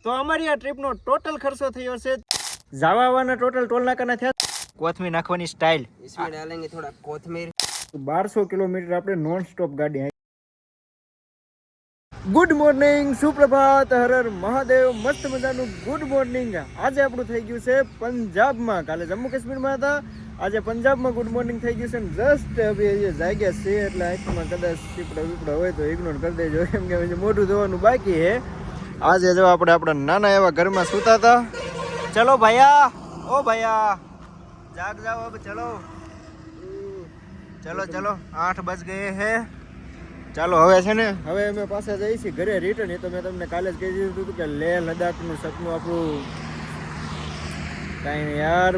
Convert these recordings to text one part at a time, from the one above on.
તો અમારી આ ટ્રીપનો ટોટલ ખર્ચો થયો છે જવા આવવાના ટોટલ ટોલ નાકાના થયા કોથમીર નાખવાની સ્ટાઇલ इसमें डालेंगे थोड़ा कोथमीर 1200 કિલોમીટર આપણે નોન સ્ટોપ ગાડી ગુડ મોર્નિંગ સુપ્રભાત હર હર મહાદેવ મસ્ત મજાનું ગુડ મોર્નિંગ આજે આપણું થઈ ગયું છે પંજાબમાં કાલે જમ્મુ કાશ્મીરમાં હતા આજે પંજાબમાં ગુડ મોર્નિંગ થઈ ગયું છે ને જસ્ટ હવે જાગ્યા છે એટલે આંખમાં કદાચ ચીપડા વીપડા હોય તો ઇગ્નોર કરી દેજો કેમ કે મોઢું ધોવાનું બાકી છે આજે જો આપણે આપણા નાના એવા ઘરમાં સૂતા હતા ચલો ભૈયા ઓ ભૈયા જાગ જાઓ अब चलो चलो चलो 8 बज गए हैं ચાલો હવે છે ને હવે અમે પાછા જઈએ છીએ ઘરે રિટર્ન એ તો મેં તમને કાલે જ કહી દીધું હતું કે લેહ લદ્દાખનું સપનું આપણું કાંઈ નહીં યાર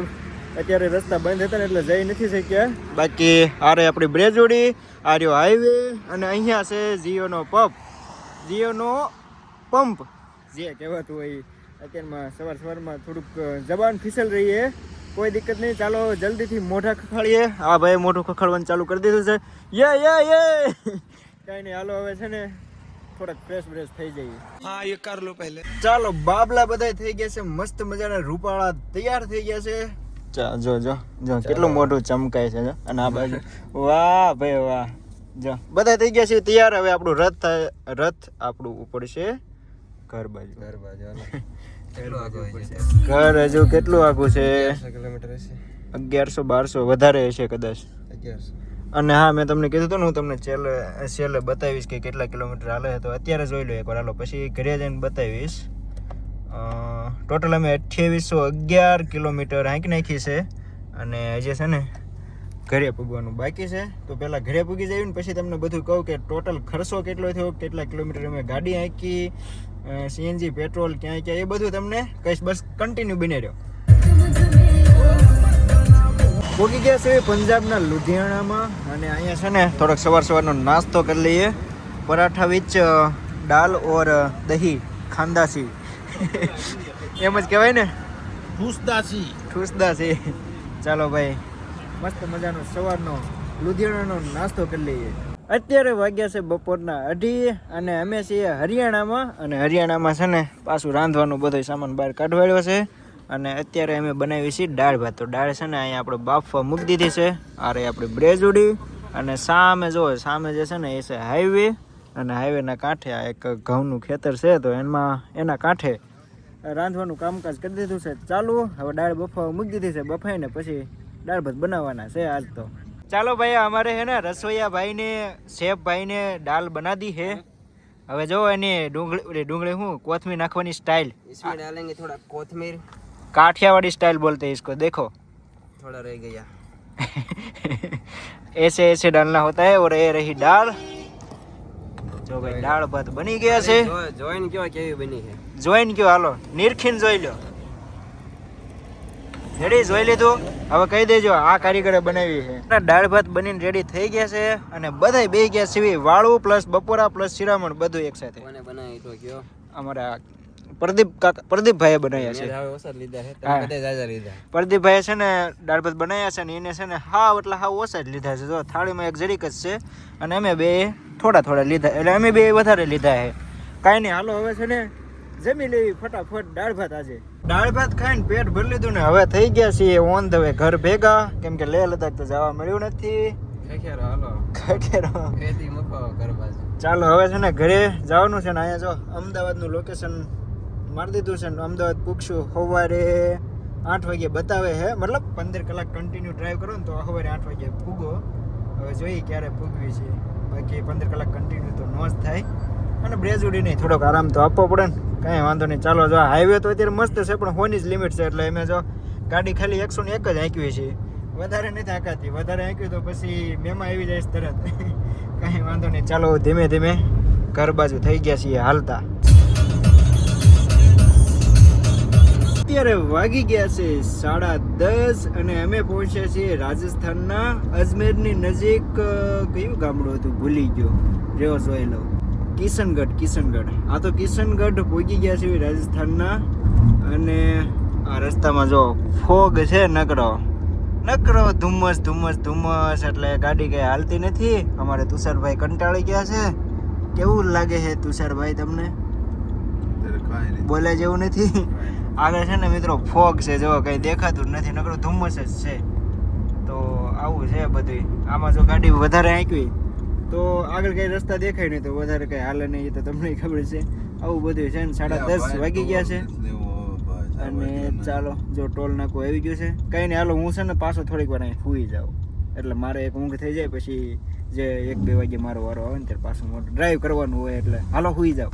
અત્યારે રસ્તા બંધ હતા ને એટલે જઈ નથી શક્યા બાકી આરે આપણી બ્રેજોડી આર્યો હાઈવે અને અહીંયા છે જીઓનો પંપ જે કહેવાતું હોય અત્યારમાં સવારમાં થોડુંક જબાન ફિસલ રહી છે કોઈ દિક્કત નહીં ચાલો જલ્દીથી મોઢા ખખાડીએ હા ભાઈ મોઢું ખખાડવાનું ચાલુ કરી દીધું છે યે કઈ નહીં હાલો હવે છે ને થોડાક ફ્રેશ થઈ જઈએ हाँ ये कर लो पहले ચાલો બાબલા બધા થઈ ગયા છે મસ્ત મજાના રૂપાળા તૈયાર થઈ ગયા છે જો કેટલું મોઢું ચમકાય છે અને આ બાજુ વાહ ભાઈ વાહ જો બધા થઈ ગયા છે તૈયાર હવે આપણું રથ આપણું ઉપડશે ઘર બાજુ ઘર હજુ કેટલું આગું છે 1100-1200 વધારે હશે કદાચ 1100 અને હા મેં તમને કીધું હતું ને હું તમને છેલ્લે બતાવીશ કે કેટલા કિલોમીટર હાલે તો અત્યારે જોઈ લો એકવાર હાલો પછી ઘરે જઈને બતાવીશ ટોટલ અમે 2811 કિલોમીટર હાંકી નાખી છે અને હજી છે ને ઘરે પૂગવાનું બાકી છે તો પહેલાં ઘરે પૂગી જઈએ ને પછી તમને બધું કહું કે ટોટલ ખર્ચો કેટલો થયો કેટલા કિલોમીટર અમે ગાડી હાંકી સીએનજી પેટ્રોલ ક્યાં એ બધું તમને કહીશ બસ કન્ટિન્યુ બની રહ્યો પહોંચી ગયા છે પંજાબના લુધિયાણામાં અને અહીંયા છે ને થોડોક સવારનો નાસ્તો કરી લઈએ પરાઠા વિચ દાલ ઓર દહીં ખાંદાસી એમ જ કહેવાય ને ઠૂસદાસી ચાલો ભાઈ મસ્ત મજાનો સવારનો લુધિયાણાનો નાસ્તો કરી લઈએ અત્યારે વાગ્યા છે બપોરના 2:30 અને અમે છીએ હરિયાણામાં અને હરિયાણામાં છે ને પાછું રાંધવાનું બધો સામાન બહાર કાઢવાડ્યો છે અને અત્યારે અમે બનાવી છીએ દાળ ભાત તો દાળ છે ને અહીંયા આપણે બાફવા મૂકી દીધી છે આ રહી આપણી બ્રેજુડી અને સામે જો સામે જે છે ને એ છે હાઈવે અને હાઈવેના કાંઠે આ એક ઘઉંનું ખેતર છે તો એના કાંઠે રાંધવાનું કામકાજ કરી દીધું છે ચાલુ હવે દાળ બફાવા મૂકી દીધી છે બફાઈને પછી દાળ ભાત બનાવવાના છે આજ તો ચાલો ભાઈ અમારે છે ને રસોઈયા ભાઈને શેફ ભાઈને દાળ બના દી છે હવે જો એની ડુંગળી હું કોથમીર નાખવાની સ્ટાઇલ इसमें डालेंगे थोड़ा कोथमीर काठियावाड़ी स्टाइल बोलते हैं इसको देखो थोड़ा रह गया ऐसे डालना होता है और ये रही दाल जो भाई दाल भात बनी गया છે જોઈન કયો કેવી બની છે જોઈન કયો હાલો નિરખીન જોઈ લો રેડી જોઈ લીધું હવે કહી દેજો આ કારીગરે બનાવી છે દાળ ભાત બનીને રેડી થઈ ગયા છે અને બધાય બે ગયા છે વાળું પ્લસ બપોરા પ્લસ શિરામણ બધું એક સાથે કોને બનાવી તો કયો અમારા પ્રદીપભાઈએ બનાવ્યા છે ઓછા લીધા છે તમે બધા જાજા લીધા પ્રદીપભાઈએ છે ને દાળ ભાત બનાવ્યા છે ને એને છે ને હાવ ઓછા જ લીધા છે જો થાળીમાં એક જરીક જ છે અને અમે બે થોડા લીધા એટલે અમે બે વધારે લીધા છે કાંઈ નહીં હાલો હવે છે ને જમી લેવી ફટાફટ દાળ ભાત આજે દાળ ભાત ખાઈને પેટ ભરી લીધું ને હવે થઈ ગયા છીએ ઓન ધ વે ઘર ભેગા કેમ કે લેહ લદ્દાખ તો જવા મળ્યું નથી ચાલો હવે છે ને ઘરે જવાનું છે ને અહીંયા જો અમદાવાદનું લોકેશન મારી દીધું છે ને અમદાવાદ પૂગશું સવારે 8 વાગે બતાવે છે મતલબ 15 કલાક કન્ટિન્યુ ડ્રાઈવ કરો ને તો સવારે 8 વાગે પૂગો હવે જોઈએ ક્યારે પૂગવી છે બાકી 15 કલાક કન્ટિન્યુ તો નો જ થાય અને બ્રેજુડી નહીં થોડોક આરામ તો આપવો પડે ને કાંઈ વાંધો નહીં ચાલો જો હાઈવે તો અત્યારે મસ્ત છે પણ હોની જ લિમિટ છે એટલે અમે જો ગાડી ખાલી 101 જ હાંકવી છે વધારે નથી હાંકાતી વધારે હાંક્યું તો પછી મેમાં આવી જાય તરત કાંઈ વાંધો નહીં ચાલો ધીમે ધીમે ઘર બાજુ થઈ ગયા છીએ હાલતા અત્યારે વાગી ગયા છે 10:30 અને અમે પહોંચ્યા છીએ રાજસ્થાનના અજમેરની નજીક કયું ગામડું હતું ભૂલી ગયો રેવો જોઈ લો કિશનગઢ આ તો કિશનગઢ પહોંચી ગયા છે રાજસ્થાનના અને આ રસ્તામાં જો ફોગ છે નકરો ધુમ્મસ એટલે ગાડી કઈ હાલતી નથી અમારે તુષારભાઈ કંટાળી ગયા છે કેવું લાગે છે તુષારભાઈ તમને બોલે જેવું નથી. આગળ છે ને મિત્રો ફોગ છે, જો કઈ દેખાતું જ નથી, નકરું ધુમ્મસ જ છે. તો આવું છે બધું. આમાં જો ગાડી વધારે આંકવી તો આગળ કઈ રસ્તા દેખાય નહીં, તો વધારે કઈ હાલે નહીં, તો તમને ખબર છે. આવું બધું છે ને 10:30 વાગી ગયા છે. અને ચાલો જો ટોલ નાકું આવી ગયું છે. કઈ નહીં, હાલો હું છે ને પાછો થોડીક વાર અહીં સુઈ જાઉં, એટલે મારે એક ઊંઘ થઈ જાય, પછી જે 1-2 વાગે મારો વારો આવે ને ત્યારે પાછું મોટું ડ્રાઈવ કરવાનું હોય, એટલે હાલો સુઈ જાવ.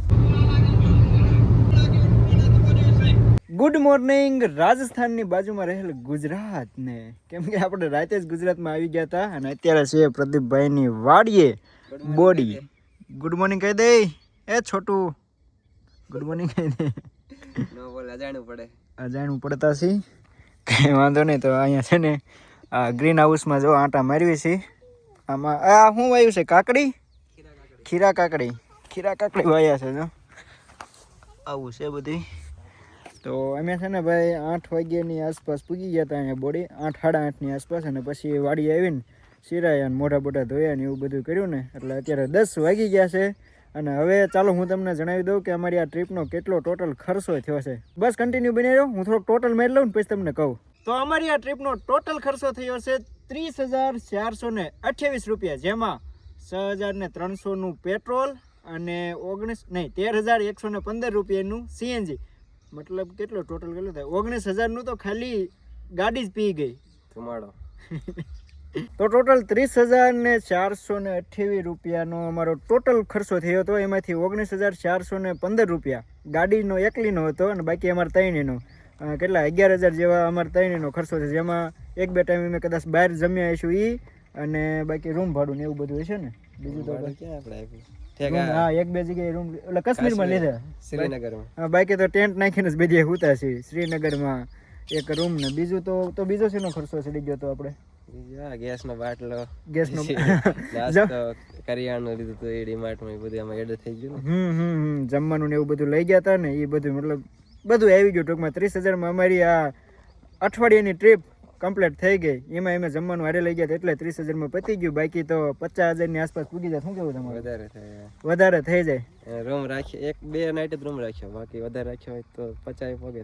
ગુડ મોર્નિંગ રાજસ્થાનની બાજુમાં રહેલ ગુજરાતને, કેમ કે આપણે રાતે જ ગુજરાતમાં આવી ગયા હતા અને અત્યારે છે પ્રદીપભાઈની વાડીએ બોડી. ગુડ મોર્નિંગ કહી દે એ છોટું, ગુડ મોર્નિંગ કહી દે. નો બોલ અજાણવું પડે. અજાણવું પડતા છે, કઈ વાંધો નહીં. તો અહીંયા છે ને આ ગ્રીન હાઉસમાં જો આંટા મારવી છે. આમાં આ શું વાવ્યું છે? કાકડી, ખીરા કાકડી વાયા છે. જો આવું છે બધી. તો અમે છે ને ભાઈ 8 વાગ્યાની આસપાસ પૂગી ગયા હતા અહીંયા બોડી, 8-8:30ની આસપાસ. અને પછી વાડી આવીને સિરાયા અને મોઢા બોઢા ધોયા ને એવું બધું કર્યું ને, એટલે અત્યારે 10 વાગી ગયા છે. અને હવે ચાલો હું તમને જણાવી દઉં કે અમારી આ ટ્રીપનો કેટલો ટોટલ ખર્ચો થયો છે. બસ કન્ટિન્યુ બની રહ્યો, હું થોડોક ટોટલ મેળ લઉં ને પછી તમને કહું. તો અમારી આ ટ્રીપનો ટોટલ ખર્ચો થયો છે 30,428 રૂપિયા, જેમાં 6,300નું પેટ્રોલ અને 13,115 રૂપિયાનું CNG. મતલબ કેટલો ટોટલ કેટલો થાય? 19,000નું તો ખાલી ગાડી જ પી ગઈ, ધુમાડો. તો ટોટલ 30,428 રૂપિયાનો અમારો ટોટલ ખર્ચો થયો હતો. એમાંથી 19,415 રૂપિયા ગાડીનો એકલીનો હતો અને બાકી અમારે ત્રણેયનો કેટલા 11,000 જેવા અમારે ત્રણેયનો ખર્ચો છે, જેમાં 1-2 ટાઈમ અમે કદાચ બહાર જમ્યા આવીશું એ, અને બાકી રૂમ ભાડું ને એવું બધું હશે ને. બીજું તો ક્યાં આપણે હા 1-2 જગ્યાએ રૂમ એટલે કાશ્મીરમાં લીધા, શ્રીનગરમાં. બાકી તો ટેન્ટ નાખીને જ બધી હુતા છે શ્રીનગરમાં એક રૂમ ને. બીજું તો બીજો શેનો ખર્ચો ચડી ગયો તો આપણે? ગેસનો બાટલો, ગેસનો કરિયાણું લીધું હતું એ ડીમાર્ટમાં, એ બધું આમાં એડ થઈ ગયું ને. જમવાનું ને એવું બધું લઈ ગયા હતા ને, એ બધું મતલબ બધું આવી ગયું. ટૂંકમાં 30,000માં અમારી આ અઠવાડિયાની ટ્રીપ કમ્પ્લીટ થઈ ગઈ. એમાં અમે જમવાનું હારે લઈ ગયા હતા એટલે 30,000માં પતી ગયું. બાકી તો 50,000ની આસપાસ પૂગી જાય. શું કેવું તમારે? વધારે થઈ જાય. રૂમ રાખ્યો 1-2 નાઈટ જ રૂમ રાખ્યો, બાકી વધારે રાખ્યો હોય તો 50 પગે.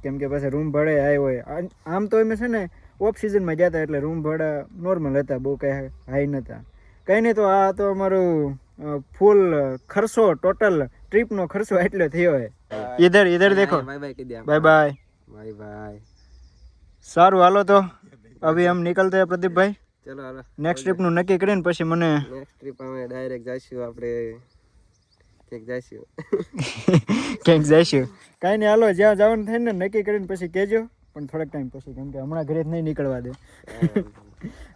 કેમ કે પછી રૂમ ભાડે આવ્યો હોય. આમ તો અમે છે ને ઓફ સિઝનમાં ગયા હતા એટલે રૂમ ભાડા નોર્મલ હતા, બહુ કઈ હાઈ નતા. કઈ નહીં, તો આ તો અમારું ફૂલ ખર્ચો ટોટલ ટ્રીપનો ખર્ચો એટલો થયો હોય. ઇધર દેખો. Bye bye. સારું હાલો, તો અભી હમ નીકળતે હે પ્રદીપભાઈ. ચલો હાલો, નેક્સ્ટ ટ્રીપ નું નક્કી કરીને પછી મને નેક્સ્ટ ટ્રીપ અમે ડાયરેક્ટ જઈશું, આપણે ક્યાંક જઈશું. કાંઈ નહીં, હાલો જ્યાં જવાનું થાય ને નક્કી કરીને પછી કહેજો, પણ થોડાક ટાઈમ પછી, કેમ કે હમણાં ઘરે જ નહીં નીકળવા દે.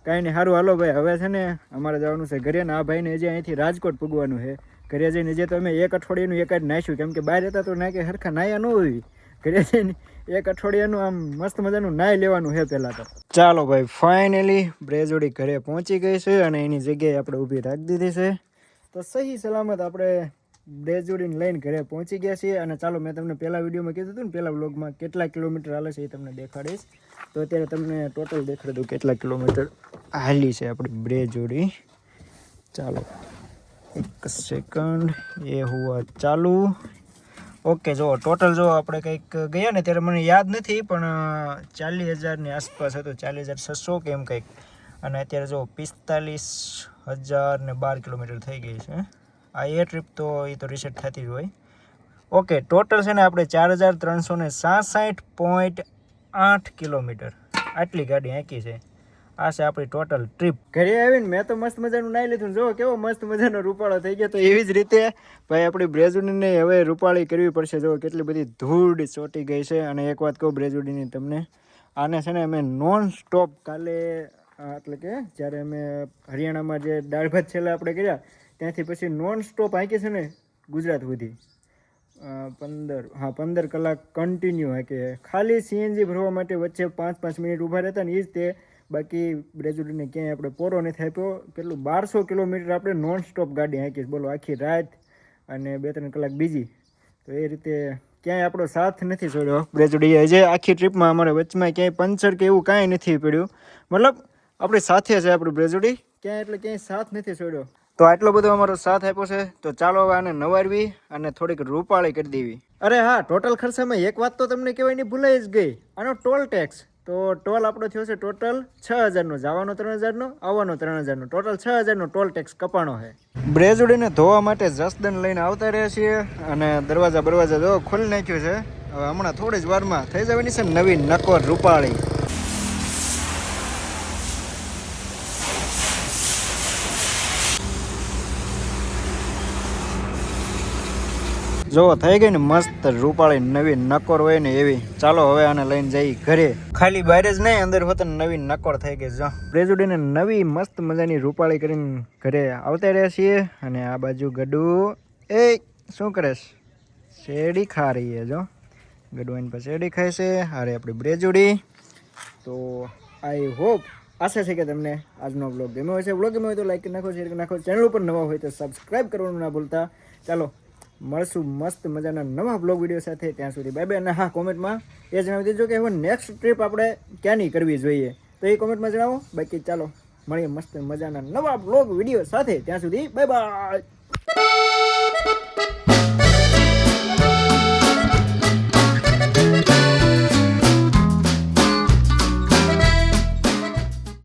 કાંઈ નહીં, સારું હાલો ભાઈ. હવે છે ને અમારે જવાનું છે ઘરે ને આ ભાઈને હજી અહીંથી રાજકોટ પૂગવાનું છે. ઘરે જઈને જે તો અમે 1 અઠવાડિયાનું એકાદ નાખ્યું, કેમ કે બહાર હતા તો નાકે હરખા નાયા ન હોય. ઘરે જઈને 1 અઠવાડિયાનું આમ મસ્ત મજાનું નાઈ લેવાનું છે પહેલાં તો. ચાલો ભાઈ, ફાઇનલી બ્રેજોડી ઘરે પહોંચી ગઈ છે અને એની જગ્યાએ આપણે ઊભી રાખી દીધી છે. તો સહી સલામત આપણે બ્રેજોડીને લઈને ઘરે પહોંચી ગયા છીએ. અને ચાલો, મેં તમને પહેલા વિડીયોમાં કીધું હતું ને, પહેલા વ્લોગમાં કેટલા કિલોમીટર હાલે છે એ તમને દેખાડીશ. તો અત્યારે તમને ટોટલ દેખાડી દઉં કેટલા કિલોમીટર હાલી છે આપણી બ્રેજોડી. ચાલો 1 સેકન્ડ, એ હુઆ ચાલુ. ઓકે, જો ટોટલ જો આપણે કંઈક ગયા ને ત્યારે મને યાદ નથી, પણ 40,000ની આસપાસ હતું, 40,600 કે એમ કંઈક. અને અત્યારે જો 45,012 કિલોમીટર થઈ ગઈ છે. આ એ ટ્રીપ તો એ તો રિસેટ થતી જ હોય. ઓકે, ટોટલ છે ને આપણે 4,367.8 કિલોમીટર આટલી ગાડી હાંકી છે. આ છે આપણી ટોટલ ટ્રીપ. ઘરે આવીને મેં તો મસ્ત મજાનું નાઈ લીધું. જો કેવો મસ્ત મજાનો રૂપાળો થઈ ગયો. તો એવી જ રીતે ભાઈ આપણી બ્રેજુડીને હવે રૂપાળી કરવી પડશે. જો કેટલી બધી ધૂળ ચોટી ગઈ છે. અને એક વાત કહું બ્રેજુડીની તમને, આને છે ને અમે નોન સ્ટોપ કાલે, એટલે કે જ્યારે અમે હરિયાણામાં જે દાળ ભાત છેલ્લા આપણે કર્યા ત્યાંથી પછી નોન સ્ટોપ હાંકી છે ને ગુજરાત સુધી 15 કલાક કન્ટિન્યુ હાંકે. ખાલી CNG ભરવા માટે વચ્ચે 5-5 મિનિટ ઊભા રહેતા ને એ જ તે. બાકી બ્રેજુડીને ક્યાંય આપણે પોરો નથી આપ્યો. કેટલું 1200 કિલોમીટર આપણે નોન સ્ટોપ ગાડી હાંકી, બોલો, આખી રાત અને 2-3 કલાક બીજી. તો એ રીતે ક્યાંય આપણો સાથ નથી છોડ્યો બ્રેજુડી. હજી આખી ટ્રીપમાં અમારે વચમાં ક્યાંય પંચર કે એવું કાંઈ નથી પડ્યું. મતલબ આપણી સાથે છે આપણી બ્રેજુડી, ક્યાંય એટલે ક્યાંય સાથ નથી છોડ્યો. તો આટલો બધો અમારો સાથ આપ્યો છે. તો ચાલો હવે આને નવારવી અને થોડીક રૂપાળી કરી દેવી. અરે હા, ટોટલ ખર્ચામાં એક વાત તો તમને કહેવાની ભૂલાઈ જ ગઈ, આનો ટોલ ટેક્સ. તો ટોલ આપણો થયો છે ટોટલ 6,000નો, જવાનો 3,000નો, આવવાનો 3,000નો, ટોટલ 6,000નો ટોલ ટેક્સ કપાણો છે. બ્રેજુડીને ધોવા માટે જસદન લઈને આવતા રહ્યા છીએ અને દરવાજા જો ખોલી નાખ્યું છે. હવે હમણાં થોડી જ વારમાં થઈ જવાની છે નવી નકોર રૂપાળી. જો થઈ ગઈ ને મસ્ત રૂપાળી નવી નકોર હોય ને એવી. ચાલો હવે આને લઈને જઈ ઘરે. ખાલી બહાર જ નહીં, અંદર હોત નવી નકોર થઈ ગઈ. જો બ્રેજુડીને નવી મસ્ત મજાની રૂપાળી કરીને ઘરે આવતા રહ્યા છીએ. અને આ બાજુ ગડુ એ શું કરેશ? શેરડી ખા રહી છે. જો ગડુ એની પર શેરડી ખાય છે. અરે આપણી બ્રેજુડી. તો આઈ હોપ, આશા છે કે તમને આજનો બ્લોગ ગમ્યો હશે. બ્લોગ ગમ્યો હોય તો લાઈક કરી નાખો, શેર કરી નાખો. ચેનલ ઉપર નવા હોય તો સબસ્ક્રાઈબ કરવાનું ના ભૂલતા. ચાલો મળશું મસ્ત મજાના નવા બ્લોગ વિડીયો સાથે. ત્યાં સુધી બાય બાય. અને હા, કોમેન્ટમાં એ જણાવી દેજો કે હવે નેક્સ્ટ ટ્રીપ આપણે ક્યાંની કરવી જોઈએ, તો એ કોમેન્ટમાં જણાવો. બાકી ચાલો મળીએ મસ્ત મજાના નવા બ્લોગ વિડીયો સાથે. ત્યાં સુધી બાય બાય.